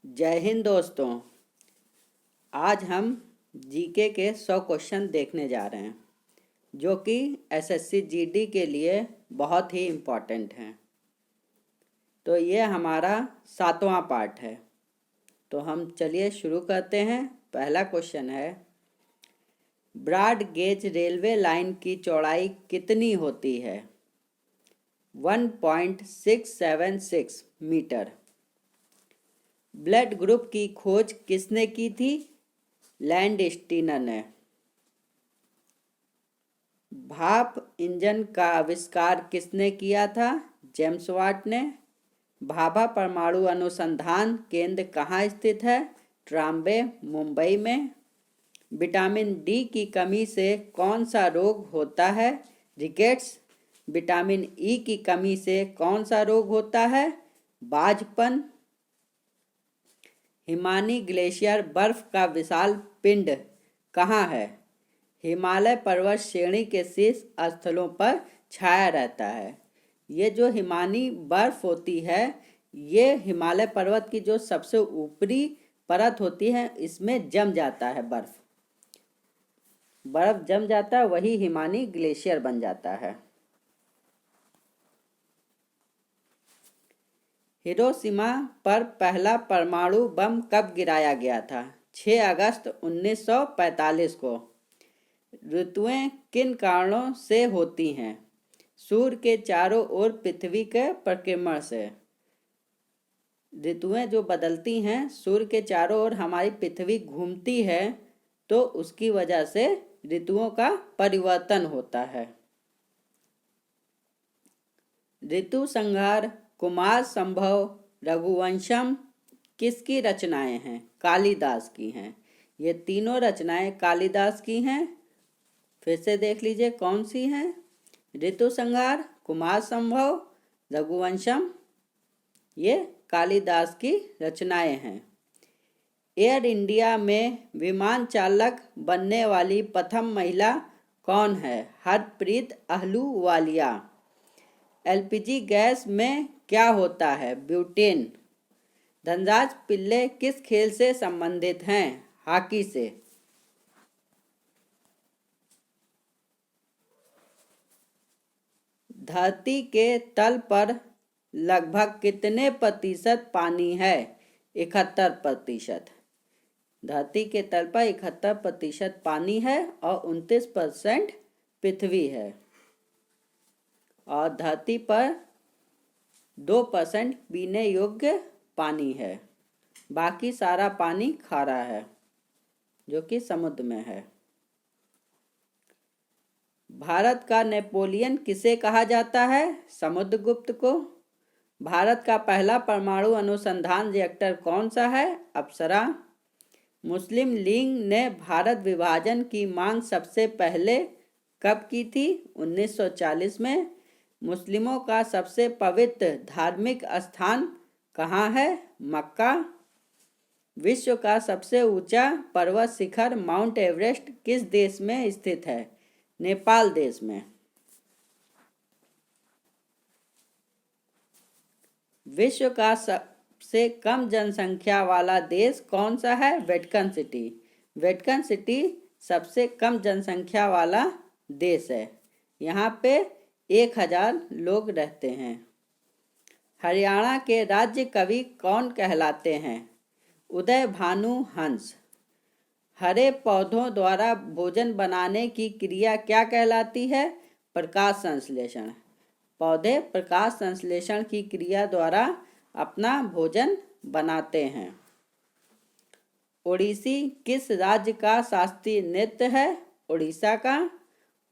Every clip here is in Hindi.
जय हिंद दोस्तों। आज हम जीके के 100 क्वेश्चन देखने जा रहे हैं जो कि एसएससी जीडी के लिए बहुत ही इम्पोर्टेंट हैं। तो ये हमारा 7वां पार्ट है। तो हम चलिए शुरू करते हैं। पहला क्वेश्चन है, ब्रॉड गेज रेलवे लाइन की चौड़ाई कितनी होती है? 1.676 मीटर। ब्लड ग्रुप की खोज किसने की थी? लैंडस्टीनर ने। भाप इंजन का आविष्कार किसने किया था? जेम्स वाट ने। भाभा परमाणु अनुसंधान केंद्र कहाँ स्थित है? ट्राम्बे, मुंबई में। विटामिन डी की कमी से कौन सा रोग होता है? रिकेट्स। विटामिन ई की कमी से कौन सा रोग होता है? बाझपन। हिमानी ग्लेशियर बर्फ का विशाल पिंड कहाँ है? हिमालय पर्वत श्रेणी के शीर्ष स्थलों पर छाया रहता है। ये जो हिमानी बर्फ होती है, ये हिमालय पर्वत की जो सबसे ऊपरी परत होती है, इसमें जम जाता है बर्फ जम जाता है, वही हिमानी ग्लेशियर बन जाता है। हिरोशिमा पर पहला परमाणु बम कब गिराया गया था? 6 अगस्त 1945 को। ऋतुएं किन कारणों से होती हैं? सूर्य के चारों ओर पृथ्वी के परिक्रमण से। ऋतुएं जो बदलती हैं, सूर्य के चारों ओर हमारी पृथ्वी घूमती है, तो उसकी वजह से ऋतुओं का परिवर्तन होता है। ऋतु संहार, कुमार संभव, रघुवंशम किसकी रचनाएं हैं? कालिदास की हैं। ये तीनों रचनाएं कालिदास की हैं। फिर से देख लीजिए कौन सी हैं। ऋतु संहार, कुमार संभव, रघुवंशम, ये कालिदास की रचनाएं हैं। एयर इंडिया में विमान चालक बनने वाली प्रथम महिला कौन है? हरप्रीत अहलूवालिया। एलपीजी गैस में क्या होता है? ब्यूटेन। धनराज पिल्ले किस खेल से संबंधित हैं? हॉकी से। धरती के तल पर लगभग कितने प्रतिशत पानी है? 71%। धरती के तल पर 71% पानी है और 29% पृथ्वी है। और धरती पर 2% पीने योग्य पानी है। बाकी सारा पानी खारा है जो कि समुद्र में है। भारत का नेपोलियन किसे कहा जाता है? समुद्रगुप्त को। भारत का पहला परमाणु अनुसंधान रिएक्टर कौन सा है? अप्सरा। मुस्लिम लीग ने भारत विभाजन की मांग सबसे पहले कब की थी? 1940 में। मुस्लिमों का सबसे पवित्र धार्मिक स्थान कहाँ है? मक्का। विश्व का सबसे ऊंचा पर्वत शिखर माउंट एवरेस्ट किस देश में स्थित है? नेपाल देश में। विश्व का सबसे कम जनसंख्या वाला देश कौन सा है? Vatican city. वेटिकन सिटी सबसे कम जनसंख्या वाला देश है। यहाँ पे 1000 लोग रहते हैं। हरियाणा के राज्य कवि कौन कहलाते हैं? उदय भानु हंस। हरे पौधों द्वारा भोजन बनाने की क्रिया क्या कहलाती है? प्रकाश संश्लेषण। पौधे प्रकाश संश्लेषण की क्रिया द्वारा अपना भोजन बनाते हैं। ओडिसी किस राज्य का शास्त्रीय नृत्य है? उड़ीसा का।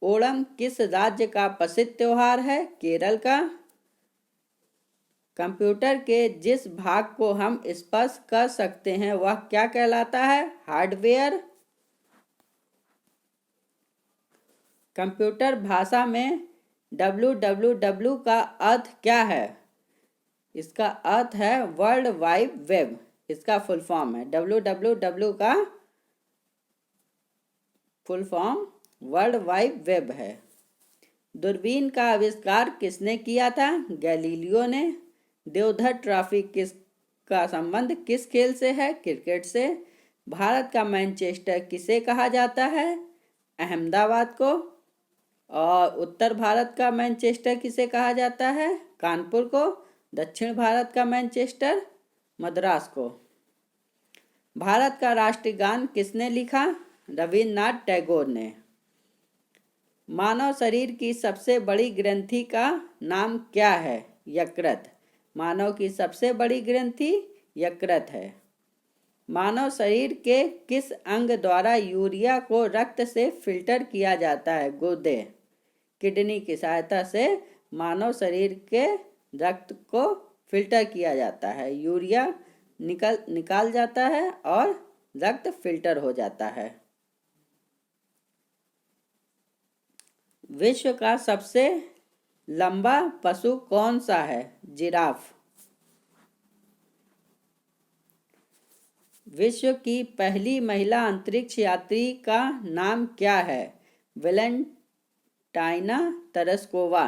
ओणम किस राज्य का प्रसिद्ध त्योहार है? केरल का। कंप्यूटर के जिस भाग को हम स्पर्श कर सकते हैं वह क्या कहलाता है? हार्डवेयर। कंप्यूटर भाषा में www का अर्थ क्या है? इसका अर्थ है वर्ल्ड वाइड वेब। इसका फुल फॉर्म है www का full form world wide web है। दूरबीन का आविष्कार किसने किया था? गैलीलियो ने। देवधर ट्रॉफी किस का संबंध किस खेल से है? क्रिकेट से। भारत का मैनचेस्टर किसे कहा जाता है? अहमदाबाद को। और उत्तर भारत का मैनचेस्टर किसे कहा जाता है? कानपुर को। दक्षिण भारत का मैनचेस्टर मद्रास को। भारत का राष्ट्रीय गान किसने लिखा? रविन्द्रनाथ टैगोर ने। मानव शरीर की सबसे बड़ी ग्रंथि का नाम क्या है? यकृत। मानव की सबसे बड़ी ग्रंथि यकृत है। मानव शरीर के किस अंग द्वारा यूरिया को रक्त से फिल्टर किया जाता है? गुर्दे। किडनी की सहायता से मानव शरीर के रक्त को फिल्टर किया जाता है, यूरिया निकाल जाता है और रक्त फिल्टर हो जाता है। विश्व का सबसे लंबा पशु कौन सा है? जिराफ। विश्व की पहली महिला अंतरिक्ष यात्री का नाम क्या है? वेलेंटाइना तरस्कोवा।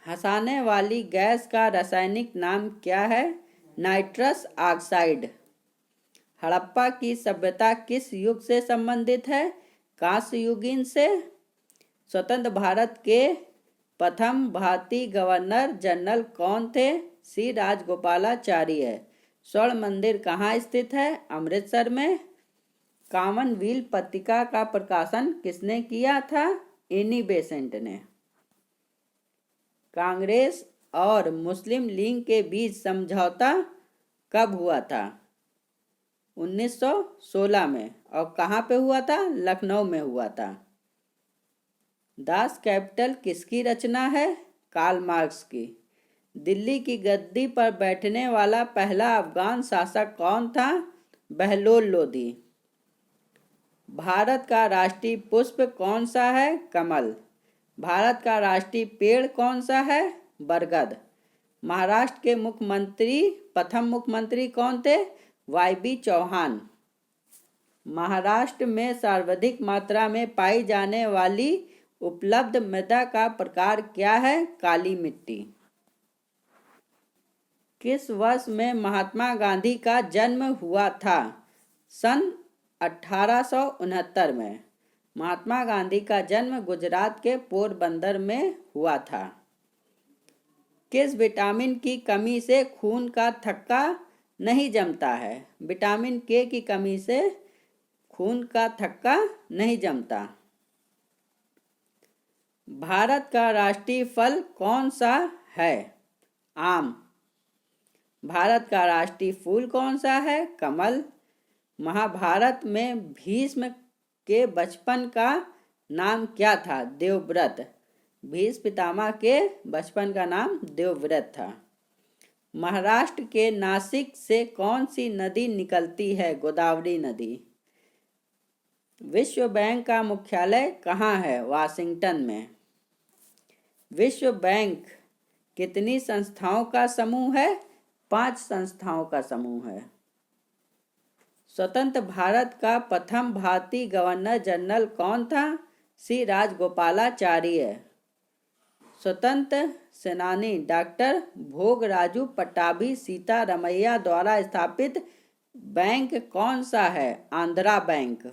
हंसाने वाली गैस का रासायनिक नाम क्या है? Nitrous oxide. हड़प्पा की सभ्यता किस युग से संबंधित है? कांस्य युगीन से। स्वतंत्र भारत के प्रथम भारतीय गवर्नर जनरल कौन थे? सी राजगोपालाचारी। स्वर्ण मंदिर कहाँ स्थित है? अमृतसर में। कॉमनवेल्थ पत्रिका का प्रकाशन किसने किया था? एनी बेसेंट ने। कांग्रेस और मुस्लिम लीग के बीच समझौता कब हुआ था? 1916 में। और कहाँ पे हुआ था? लखनऊ में हुआ था। दास कैपिटल किसकी रचना है? कार्ल मार्क्स की। दिल्ली की गद्दी पर बैठने वाला पहला अफगान शासक कौन था? बहलोल लोधी। भारत का राष्ट्रीय पुष्प कौन सा है? कमल। भारत का राष्ट्रीय पेड़ कौन सा है? बरगद। महाराष्ट्र के प्रथम मुख्यमंत्री कौन थे? वाई.बी. चौहान। महाराष्ट्र में सर्वाधिक मात्रा में पाई जाने वाली उपलब्ध मृदा का प्रकार क्या है? काली मिट्टी। किस वर्ष में महात्मा गांधी का जन्म हुआ था? सन 1869 में। महात्मा गांधी का जन्म गुजरात के पोरबंदर में हुआ था। किस विटामिन की कमी से खून का थक्का नहीं जमता है? विटामिन के की कमी से खून का थक्का नहीं जमता। भारत का राष्ट्रीय फल कौन सा है? आम। भारत का राष्ट्रीय फूल कौन सा है? कमल। महाभारत में भीष्म के बचपन का नाम क्या था? देवव्रत। भीष्म पितामह के बचपन का नाम देवव्रत था। महाराष्ट्र के नासिक से कौन सी नदी निकलती है? गोदावरी नदी। विश्व बैंक का मुख्यालय कहाँ है? वाशिंगटन में। विश्व बैंक कितनी संस्थाओं का समूह है? 5 संस्थाओं का समूह है। स्वतंत्र भारत का प्रथम भारतीय गवर्नर जनरल कौन था? सी राजगोपालाचारी। स्वतंत्र सेनानी डॉक्टर भोगराजू पट्टाभी सीतारमैया द्वारा स्थापित बैंक कौन सा है? आंध्रा बैंक।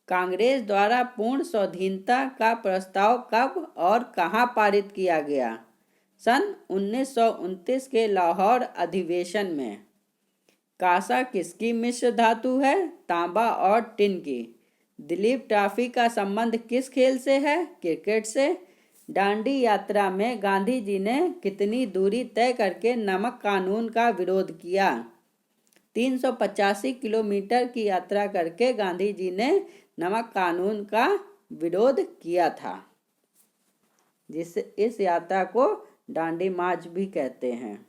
कांग्रेस द्वारा पूर्ण स्वाधीनता का प्रस्ताव कब और कहाँ पारित किया गया? सन 1929 के लाहौर अधिवेशन में। कांसा किसकी मिश्र धातु है? तांबा और टिन की। दिलीप ट्रॉफी का संबंध किस खेल से है? क्रिकेट से। दांडी यात्रा में गांधी जी ने कितनी दूरी तय करके नमक कानून का विरोध किया? 385 किलोमीटर की यात्रा करके गांधी जी ने नमक कानून का विरोध किया था, जिस इस यात्रा को दांडी मार्च भी कहते हैं।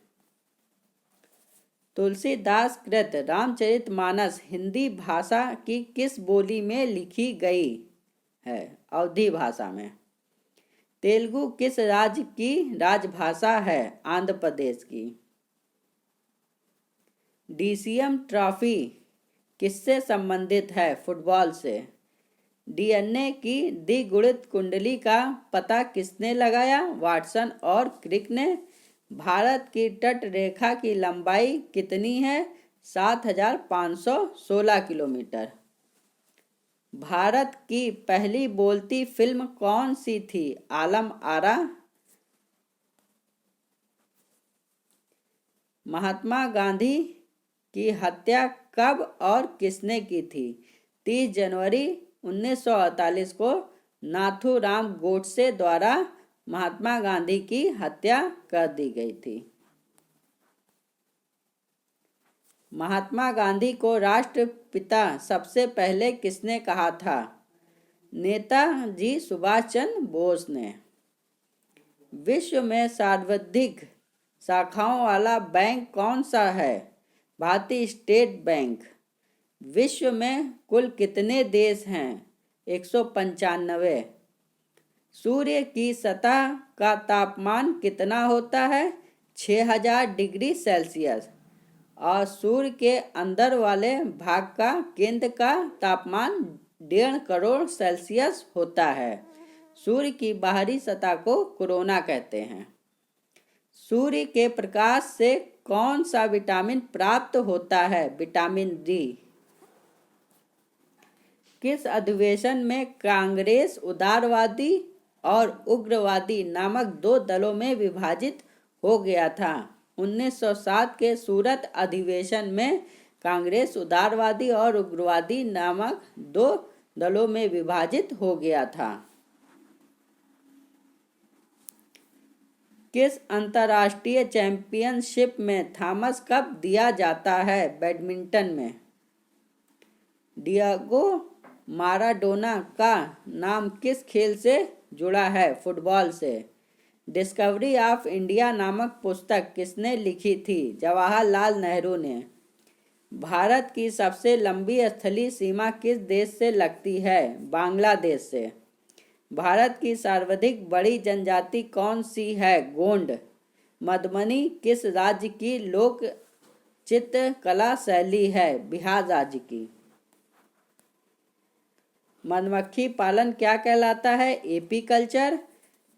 तुलसीदास कृत रामचरितमानस हिंदी भाषा की किस बोली में लिखी गई है? अवधी भाषा में। तेलुगु किस राज्य की राजभाषा है? आंध्र प्रदेश की। डीसीएम ट्रॉफी किससे संबंधित है? फुटबॉल से। डीएनए की द्विगुणित कुंडली का पता किसने लगाया? वाटसन और क्रिक ने। भारत की तट रेखा की लंबाई कितनी है? 7,516 किलोमीटर। भारत की पहली बोलती फिल्म कौन सी थी? आलम आरा। महात्मा गांधी की हत्या कब और किसने की थी? 30 जनवरी 1948 को नाथूराम गोडसे द्वारा महात्मा गांधी की हत्या कर दी गई थी। महात्मा गांधी को राष्ट्रपिता सबसे पहले किसने कहा था? नेताजी सुभाष चंद्र बोस ने। विश्व में सर्वाधिक शाखाओं वाला बैंक कौन सा है? भारतीय स्टेट बैंक। विश्व में कुल कितने देश हैं? 195। सूर्य की सतह का तापमान कितना होता है? 6000 डिग्री सेल्सियस। और सूर्य के अंदर वाले भाग का केंद्र का तापमान 1.5 करोड़ सेल्सियस होता है। सूर्य की बाहरी सतह को कोरोना कहते हैं। सूर्य के प्रकाश से कौन सा विटामिन प्राप्त होता है? Vitamin D. किस अधिवेशन में कांग्रेस उदारवादी और उग्रवादी नामक 2 दलों में विभाजित हो गया था? 1907 के सूरत अधिवेशन में कांग्रेस उदारवादी और उग्रवादी नामक 2 दलों में विभाजित हो गया था। किस अंतर्राष्ट्रीय चैंपियनशिप में थॉमस कप दिया जाता है? बैडमिंटन में। डिएगो माराडोना का नाम किस खेल से जुड़ा है? फुटबॉल से। डिस्कवरी ऑफ इंडिया नामक पुस्तक किसने लिखी थी? जवाहरलाल नेहरू ने। भारत की सबसे लंबी स्थलीय सीमा किस देश से लगती है? बांग्लादेश से। भारत की सर्वाधिक बड़ी जनजाति कौन सी है? गोंड। मधुबनी किस राज्य की लोक चित्रकला शैली है? बिहार राज्य की। मधुमक्खी पालन क्या कहलाता है? एपीकल्चर।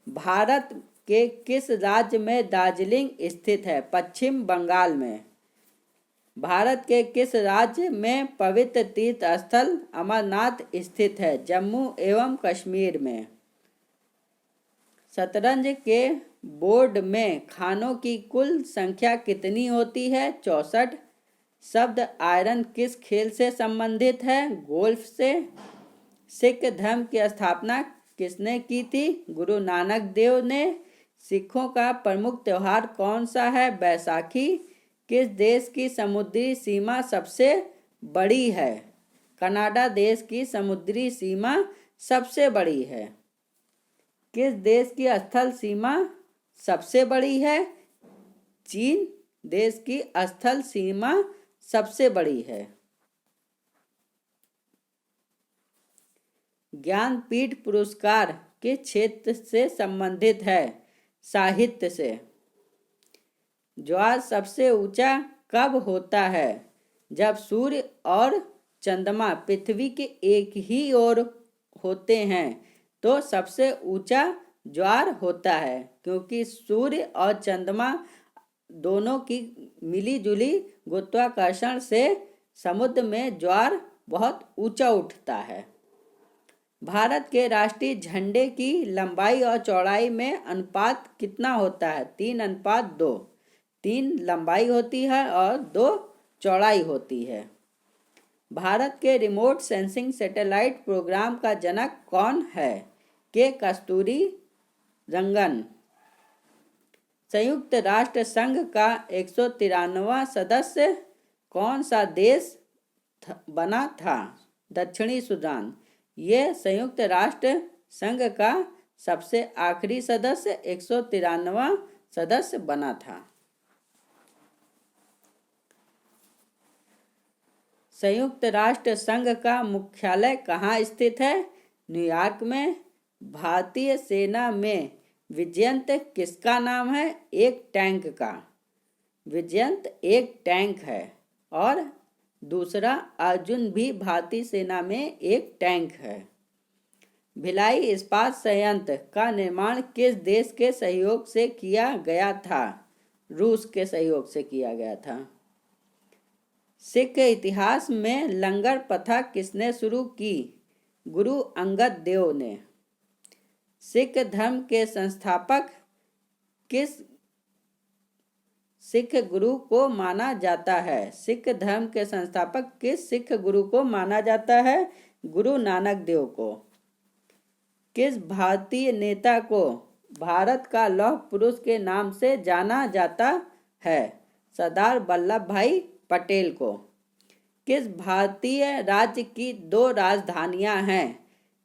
भारत के किस राज्य में दार्जिलिंग स्थित है? पश्चिम बंगाल में। भारत के किस राज्य में पवित्र तीर्थ स्थल अमरनाथ स्थित है? जम्मू एवं कश्मीर में। शतरंज के बोर्ड में खानों की कुल संख्या कितनी होती है? 64। शब्द आयरन किस खेल से संबंधित है? गोल्फ से। सिख धर्म की स्थापना किसने की थी? गुरु नानक देव ने। सिखों का प्रमुख त्योहार कौन सा है? बैसाखी। किस देश की समुद्री सीमा सबसे बड़ी है? कनाडा देश की समुद्री सीमा सबसे बड़ी है। किस देश की स्थल सीमा सबसे बड़ी है? चीन देश की स्थल सीमा सबसे बड़ी है। ज्ञानपीठ पुरस्कार किस क्षेत्र से संबंधित है? साहित्य से। ज्वार सबसे ऊंचा कब होता है? जब सूर्य और चंद्रमा पृथ्वी के एक ही ओर होते हैं तो सबसे ऊंचा ज्वार होता है, क्योंकि सूर्य और चंद्रमा दोनों की मिलीजुली गुरुत्वाकर्षण से समुद्र में ज्वार बहुत ऊंचा उठता है। भारत के राष्ट्रीय झंडे की लंबाई और चौड़ाई में अनुपात कितना होता है? 3:2। 3 लंबाई होती है और 2 चौड़ाई होती है। भारत के रिमोट सेंसिंग सैटेलाइट प्रोग्राम का जनक कौन है? के कस्तूरी रंगन। संयुक्त राष्ट्र संघ का 193वां सदस्य कौन सा देश बना था? दक्षिणी सूडान। यह संयुक्त राष्ट्र संघ का सबसे आखिरी सदस्य 193वां सदस्य बना था। संयुक्त राष्ट्र संघ का मुख्यालय कहाँ स्थित है? न्यूयॉर्क में। भारतीय सेना में विजयंत किसका नाम है? एक टैंक का। विजयंत एक टैंक है और दूसरा अर्जुन भी भारतीय सेना में एक टैंक है। भिलाई इस्पात संयंत्र का निर्माण किस देश के सहयोग से किया गया था? रूस के सहयोग से किया गया था। सिख इतिहास में लंगर प्रथा किसने शुरू की? गुरु अंगद देव ने। सिख धर्म के संस्थापक किस सिख गुरु को माना जाता है? सिख धर्म के संस्थापक किस सिख गुरु को माना जाता है? गुरु नानक देव को। किस भारतीय नेता को भारत का लौह पुरुष के नाम से जाना जाता है? सरदार वल्लभ भाई पटेल को। किस भारतीय राज्य की 2 राजधानियां हैं?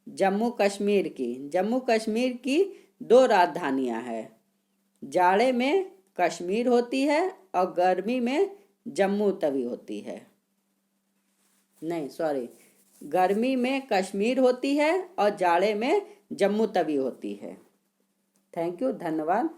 जम्मू कश्मीर की। जम्मू कश्मीर की 2 राजधानियां हैं। जाड़े में कश्मीर होती है और गर्मी में जम्मू तवी होती है। नहीं सॉरी, गर्मी में कश्मीर होती है और जाड़े में जम्मू तवी होती है। थैंक यू, धन्यवाद।